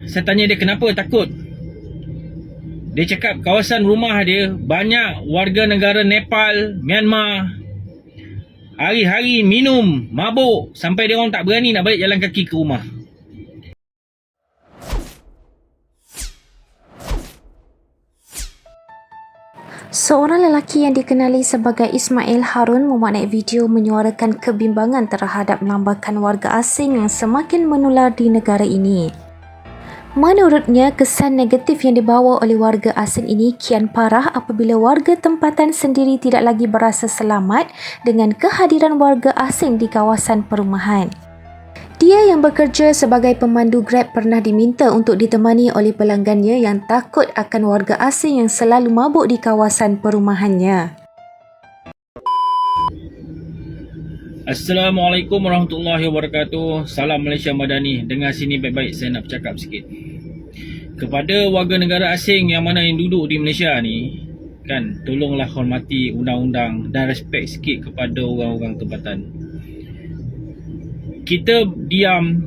saya tanya dia kenapa takut. Dia cakap kawasan rumah dia banyak warga negara Nepal, Myanmar. Hari-hari minum, mabuk sampai dia orang tak berani nak balik jalan kaki ke rumah. Seorang lelaki yang dikenali sebagai Ismail Harun memuat naik video menyuarakan kebimbangan terhadap lambakan warga asing yang semakin menular di negara ini. Menurutnya, kesan negatif yang dibawa oleh warga asing ini kian parah apabila warga tempatan sendiri tidak lagi berasa selamat dengan kehadiran warga asing di kawasan perumahan. Dia yang bekerja sebagai pemandu Grab pernah diminta untuk ditemani oleh pelanggannya yang takut akan warga asing yang selalu mabuk di kawasan perumahannya. Assalamualaikum warahmatullahi wabarakatuh. Salam Malaysia Madani. Dengar sini baik-baik, saya nak bercakap sikit. Kepada warga negara asing yang mana yang duduk di Malaysia ni, kan, tolonglah hormati undang-undang dan respect sikit kepada orang-orang tempatan. Kita diam,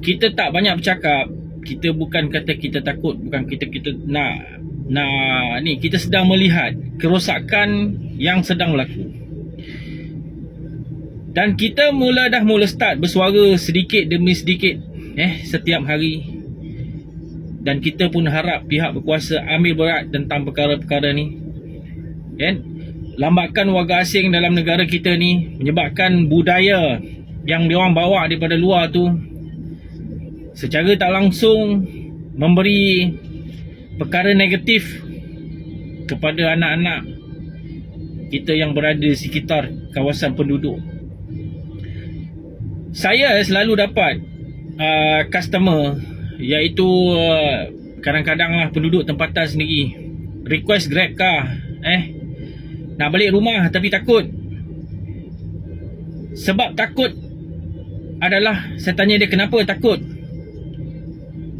kita tak banyak bercakap. Kita bukan kata kita takut, bukan kita nak ni, kita sedang melihat kerosakan yang sedang berlaku. Dan kita dah mula start bersuara sedikit demi sedikit setiap hari. Dan kita pun harap pihak berkuasa ambil berat tentang perkara-perkara ni. Kan? Lambakan warga asing dalam negara kita ni menyebabkan budaya yang diorang bawa daripada luar tu secara tak langsung memberi perkara negatif kepada anak-anak kita yang berada di sekitar kawasan penduduk. Saya selalu dapat customer, iaitu kadang-kadang lah penduduk tempatan sendiri request Grab car, nak balik rumah tapi takut. Sebab takut adalah, saya tanya dia kenapa takut.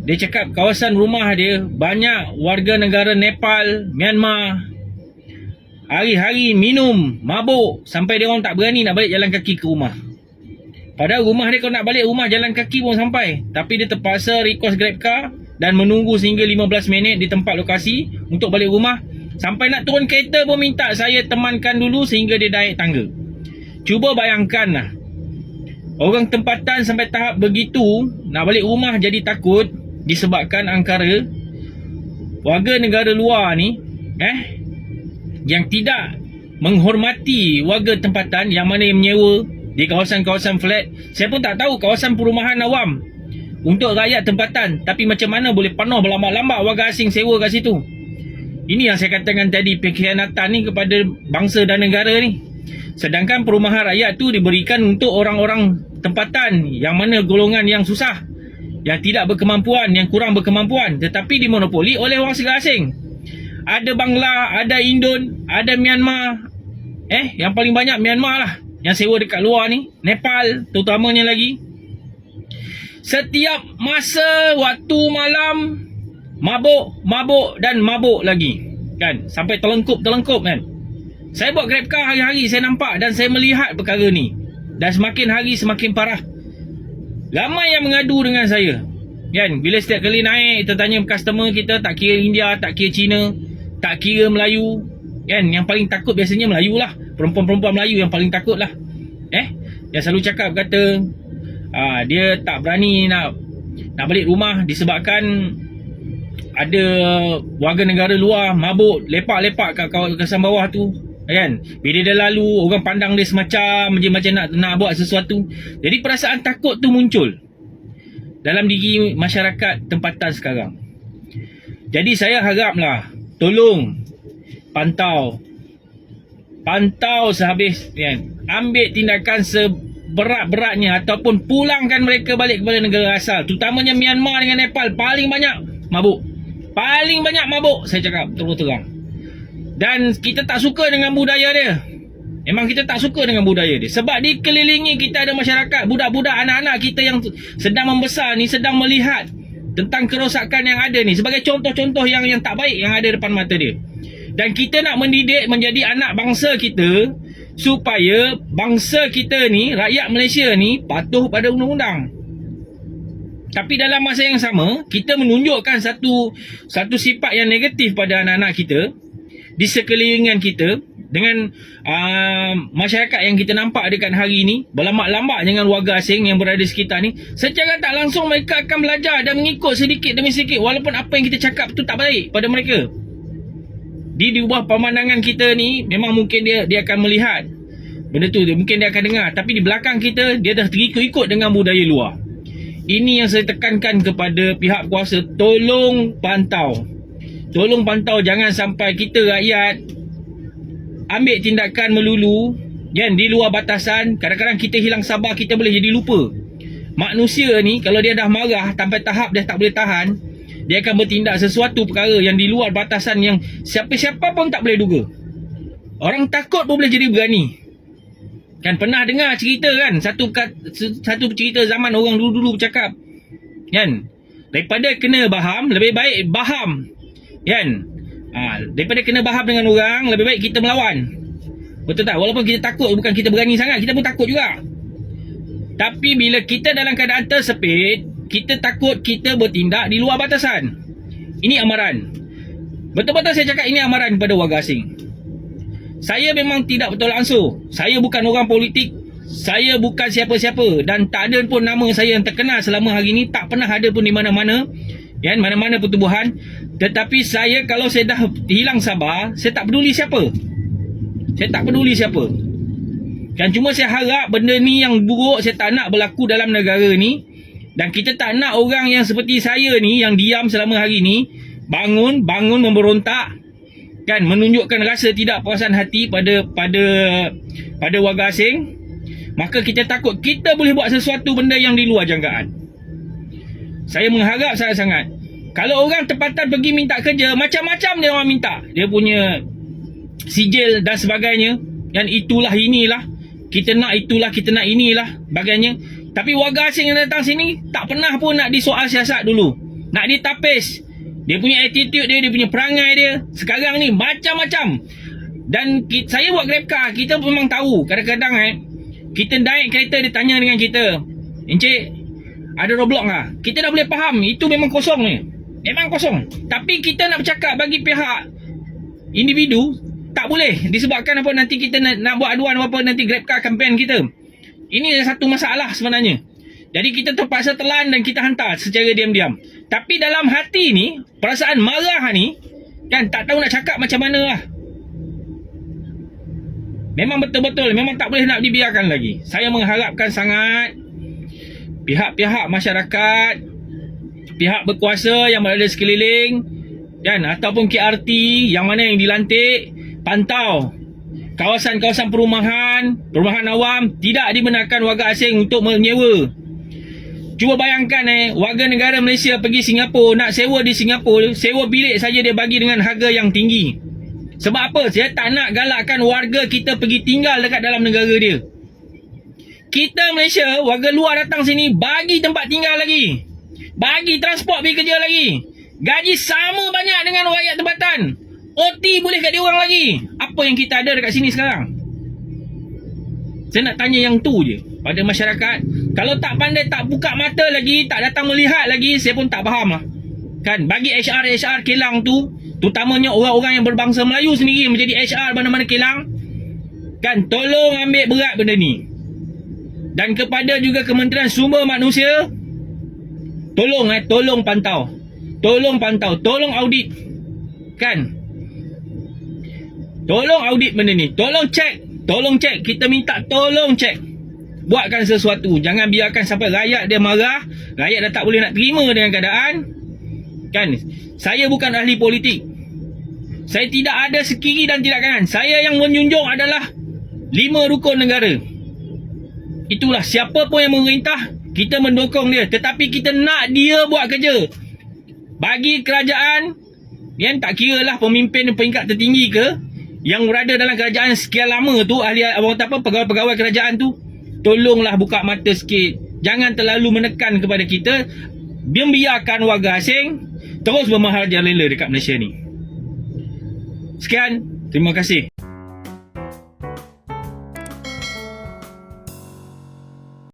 Dia cakap kawasan rumah dia banyak warga negara Nepal, Myanmar. Hari-hari minum, mabuk sampai dia orang tak berani nak balik jalan kaki ke rumah. Padahal rumah dia, kalau nak balik rumah jalan kaki pun sampai. Tapi dia terpaksa request Grab car dan menunggu sehingga 15 minit di tempat lokasi untuk balik rumah. Sampai nak turun kereta pun minta saya temankan dulu sehingga dia naik tangga. Cuba bayangkan lah, orang tempatan sampai tahap begitu, nak balik rumah jadi takut disebabkan angkara warga negara luar ni yang tidak menghormati warga tempatan yang mana yang menyewa di kawasan-kawasan flat. Saya pun tak tahu kawasan perumahan awam untuk rakyat tempatan, tapi macam mana boleh penuh berlambak-lambak warga asing sewa kat situ. Ini yang saya katakan tadi, pengkhianatan ni kepada bangsa dan negara ni. Sedangkan perumahan rakyat tu diberikan untuk orang-orang tempatan yang mana golongan yang susah, yang tidak berkemampuan, yang kurang berkemampuan, tetapi dimonopoli oleh orang segala asing. Ada Bangla, ada Indon, ada Myanmar. Yang paling banyak Myanmar lah yang sewa dekat luar ni, Nepal terutamanya lagi. Setiap masa waktu malam mabuk dan mabuk lagi, kan, sampai terlengkup kan. Saya buat Grab car hari-hari, saya nampak dan saya melihat perkara ni, dan semakin hari semakin parah. Ramai yang mengadu dengan saya, kan, bila setiap kali naik kita tanya customer kita, tak kira India, tak kira Cina, tak kira Melayu, kan, yang paling takut biasanya Melayu lah, perempuan-perempuan Melayu yang paling takut lah. Dia selalu cakap, kata dia tak berani nak balik rumah disebabkan ada warga negara luar mabuk lepak-lepak kat kawasan bawah tu, kan. Bila dia lalu, orang pandang dia semacam nak buat sesuatu. Jadi perasaan takut tu muncul dalam diri masyarakat tempatan sekarang. Jadi saya haraplah tolong pantau sehabis, kan, ambil tindakan seberat-beratnya ataupun pulangkan mereka balik kepada negara asal, terutamanya Myanmar dengan Nepal. Paling banyak mabuk, saya cakap terus-terang. Dan kita tak suka dengan budaya dia. Memang kita tak suka dengan budaya dia. Sebab dikelilingi kita ada masyarakat, budak-budak, anak-anak kita yang sedang membesar ni, sedang melihat tentang kerosakan yang ada ni sebagai contoh-contoh yang tak baik yang ada depan mata dia. Dan kita nak mendidik menjadi anak bangsa kita supaya bangsa kita ni, rakyat Malaysia ni, patuh pada undang-undang. Tapi dalam masa yang sama, kita menunjukkan satu sifat yang negatif pada anak-anak kita di sekelilingan kita dengan masyarakat yang kita nampak dekat hari ini, berlambak-lambak dengan warga asing yang berada di sekitar ni. Secara tak langsung mereka akan belajar dan mengikut sedikit demi sedikit, walaupun apa yang kita cakap tu tak baik pada mereka. Di ubah pemandangan kita ni, memang mungkin dia akan melihat benda tu, mungkin dia akan dengar, tapi di belakang kita dia dah terikut-ikut dengan budaya luar. Ini yang saya tekankan kepada pihak kuasa, tolong pantau. Tolong pantau, jangan sampai kita rakyat ambil tindakan melulu kan, di luar batasan. Kadang-kadang kita hilang sabar, kita boleh jadi lupa. Manusia ni kalau dia dah marah sampai tahap dia tak boleh tahan, dia akan bertindak sesuatu perkara yang di luar batasan yang siapa-siapa pun tak boleh duga. Orang takut pun boleh jadi berani. Kan pernah dengar cerita kan, satu cerita zaman orang dulu-dulu bercakap kan, daripada kena baham, lebih baik baham kan. Daripada kena baham dengan orang, lebih baik kita melawan. Betul tak? Walaupun kita takut, bukan kita berani sangat, kita pun takut juga. Tapi bila kita dalam keadaan tersepit, kita takut, kita bertindak di luar batasan. Ini amaran. Betul-betul saya cakap, ini amaran kepada warga asing. Saya memang tidak bertolak ansur. Saya bukan orang politik. Saya bukan siapa-siapa. Dan tak ada pun nama saya yang terkenal selama hari ini. Tak pernah ada pun di mana-mana. Kan, mana-mana pertubuhan. Tetapi saya, kalau saya dah hilang sabar, saya tak peduli siapa. Saya tak peduli siapa. Kan, cuma saya harap benda ni yang buruk saya tak nak berlaku dalam negara ni. Dan kita tak nak orang yang seperti saya ni, yang diam selama hari ni, bangun memberontak. Kan, menunjukkan rasa tidak puasan hati pada warga asing. Maka kita takut kita boleh buat sesuatu benda yang di luar jangkaan. Saya mengharap sangat-sangat, kalau orang tempatan pergi minta kerja, macam-macam dia orang minta. Dia punya sijil dan sebagainya. Dan itulah inilah, kita nak itulah, kita nak inilah, bagainya. Tapi warga asing yang datang sini tak pernah pun nak disoal siasat dulu, nak ditapis. Dia punya attitude dia punya perangai dia sekarang ni macam-macam. Dan saya buat Grab car, kita memang tahu. Kadang-kadang kita naik kereta, dia tanya dengan kita, "Encik, ada roadblock lah?" Kita dah boleh faham, itu memang kosong ni. Memang kosong. Tapi kita nak bercakap bagi pihak individu, tak boleh. Disebabkan apa, nanti kita nak buat aduan apa, nanti Grab car campaign kita. Ini satu masalah sebenarnya. Jadi kita terpaksa telan dan kita hantar secara diam-diam. Tapi dalam hati ni, perasaan marah ni, kan tak tahu nak cakap macam mana lah. Memang betul-betul, memang tak boleh nak dibiarkan lagi. Saya mengharapkan sangat pihak-pihak masyarakat, pihak berkuasa yang berada sekeliling, kan, ataupun KRT yang mana yang dilantik, pantau kawasan-kawasan perumahan awam tidak dibenarkan warga asing untuk menyewa. Cuba bayangkan warga negara Malaysia pergi Singapura, nak sewa di Singapura, sewa bilik saja dia bagi dengan harga yang tinggi. Sebab apa? Saya tak nak galakkan warga kita pergi tinggal dekat dalam negara dia. Kita Malaysia, warga luar datang sini, bagi tempat tinggal lagi, bagi transport pergi kerja lagi, gaji sama banyak dengan rakyat tempatan, OT boleh kat dia orang lagi. Apa yang kita ada dekat sini sekarang? Saya nak tanya yang tu je pada masyarakat. Kalau tak pandai, tak buka mata lagi, tak datang melihat lagi, saya pun tak faham lah. Kan, bagi HR kilang tu, terutamanya orang-orang yang berbangsa Melayu sendiri menjadi HR mana-mana kilang, kan, tolong ambil berat benda ni. Dan kepada juga Kementerian Sumber Manusia, tolong pantau. Tolong audit. Kan? Tolong audit benda ni. Tolong cek. Kita minta tolong cek. Buatkan sesuatu. Jangan biarkan sampai rakyat dia marah. Rakyat dah tak boleh nak terima dengan keadaan. Kan? Saya bukan ahli politik. Saya tidak ada sekiri dan tidak kanan. Saya yang menjunjung adalah 5 rukun negara. Itulah, siapa pun yang memerintah, kita mendukung dia. Tetapi kita nak dia buat kerja. Bagi kerajaan, yang tak kira lah pemimpin peringkat tertinggi ke, yang berada dalam kerajaan sekian lama tu, pegawai-pegawai kerajaan tu, tolonglah buka mata sikit. Jangan terlalu menekan kepada kita. Biarkan warga asing terus bermaharajalela dekat Malaysia ni. Sekian, terima kasih.